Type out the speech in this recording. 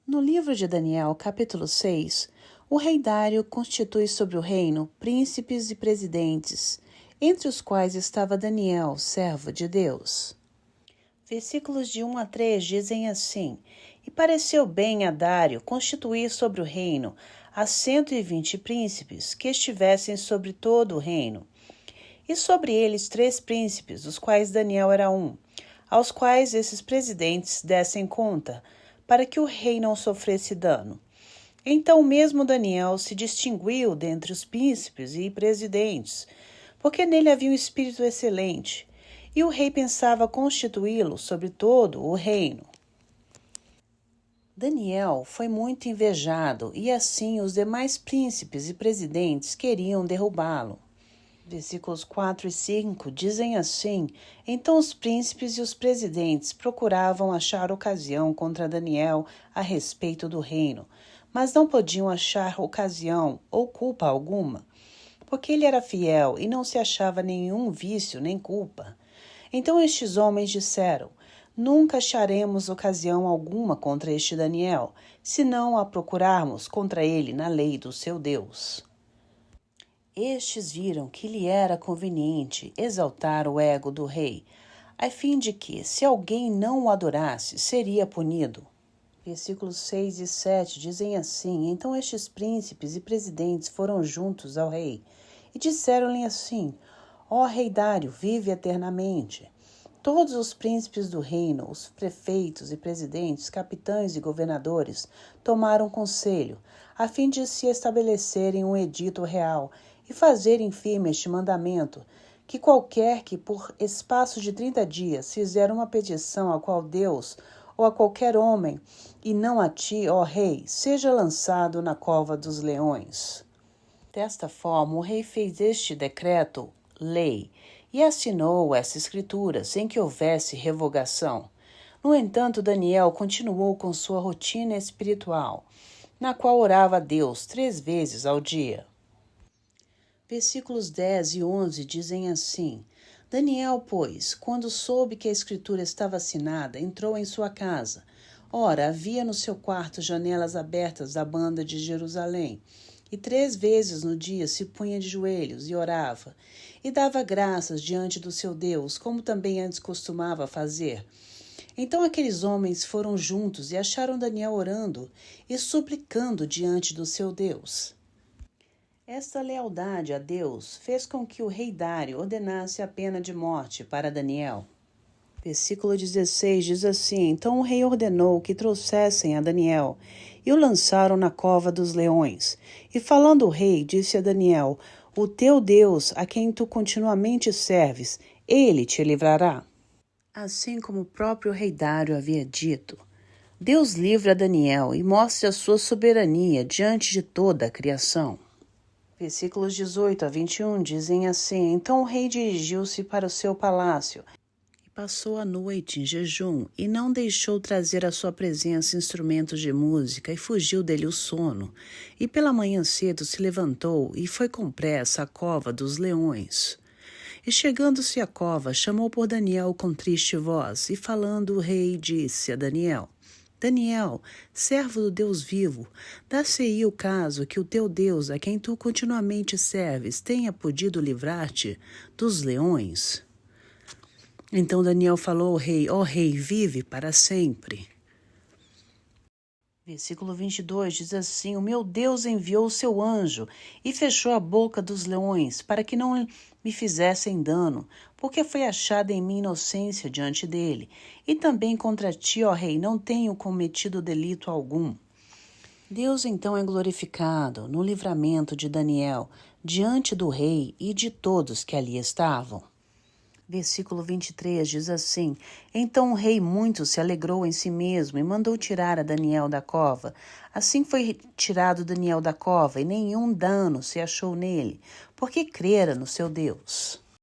No livro de Daniel, capítulo 6, o rei Dário constitui sobre o reino príncipes e presidentes, entre os quais estava Daniel, servo de Deus. Versículos de 1 a 3 dizem assim: E pareceu bem a Dário constituir sobre o reino a 120 príncipes que estivessem sobre todo o reino, e sobre eles 3 príncipes, dos quais Daniel era um, aos quais esses presidentes dessem conta, para que o rei não sofresse dano. Então mesmo Daniel se distinguiu dentre os príncipes e presidentes, porque nele havia um espírito excelente, e o rei pensava constituí-lo sobre todo o reino. Daniel foi muito invejado, e assim os demais príncipes e presidentes queriam derrubá-lo. Versículos 4 e 5 dizem assim: Então os príncipes e os presidentes procuravam achar ocasião contra Daniel a respeito do reino, mas não podiam achar ocasião ou culpa alguma, porque ele era fiel e não se achava nenhum vício nem culpa. Então estes homens disseram: Nunca acharemos ocasião alguma contra este Daniel, se não a procurarmos contra ele na lei do seu Deus. Estes viram que lhe era conveniente exaltar o ego do rei, a fim de que, se alguém não o adorasse, seria punido. Versículos 6 e 7 dizem assim: Então estes príncipes e presidentes foram juntos ao rei, e disseram-lhe assim: Ó rei Dário, vive eternamente. Todos os príncipes do reino, os prefeitos e presidentes, capitães e governadores, tomaram conselho, a fim de se estabelecerem um edito real e fazerem firme este mandamento, que qualquer que, por espaço de 30 dias, fizer uma petição a qual Deus ou a qualquer homem, e não a ti, ó rei, seja lançado na cova dos leões. Desta forma, o rei fez este decreto, lei, e assinou essa escritura sem que houvesse revogação. No entanto, Daniel continuou com sua rotina espiritual, na qual orava a Deus 3 vezes ao dia. Versículos 10 e 11 dizem assim: Daniel, pois, quando soube que a escritura estava assinada, entrou em sua casa. Ora, havia no seu quarto janelas abertas da banda de Jerusalém. E 3 vezes no dia se punha de joelhos e orava, e dava graças diante do seu Deus, como também antes costumava fazer. Então aqueles homens foram juntos e acharam Daniel orando e suplicando diante do seu Deus. Esta lealdade a Deus fez com que o rei Dário ordenasse a pena de morte para Daniel. Versículo 16 diz assim: Então o rei ordenou que trouxessem a Daniel e o lançaram na cova dos leões. E falando o rei, disse a Daniel: O teu Deus, a quem tu continuamente serves, ele te livrará. Assim como o próprio rei Dário havia dito, Deus livra Daniel e mostre a sua soberania diante de toda a criação. Versículos 18 a 21 dizem assim: Então o rei dirigiu-se para o seu palácio e passou a noite em jejum e não deixou trazer à sua presença instrumentos de música e fugiu dele o sono. E pela manhã cedo se levantou e foi com pressa à cova dos leões. E chegando-se à cova, chamou por Daniel com triste voz, e falando o rei disse a Daniel: Daniel, servo do Deus vivo, dá-se-ei o caso que o teu Deus, a quem tu continuamente serves, tenha podido livrar-te dos leões? Então Daniel falou ao rei: Ó rei, vive para sempre. Versículo 22 diz assim: O meu Deus enviou o seu anjo e fechou a boca dos leões, para que não me fizessem dano, porque foi achada em mim inocência diante dele. E também contra ti, ó rei, não tenho cometido delito algum. Deus então é glorificado no livramento de Daniel, diante do rei e de todos que ali estavam. Versículo 23 diz assim: Então o rei muito se alegrou em si mesmo e mandou tirar a Daniel da cova. Assim foi tirado Daniel da cova, e nenhum dano se achou nele, porque crera no seu Deus.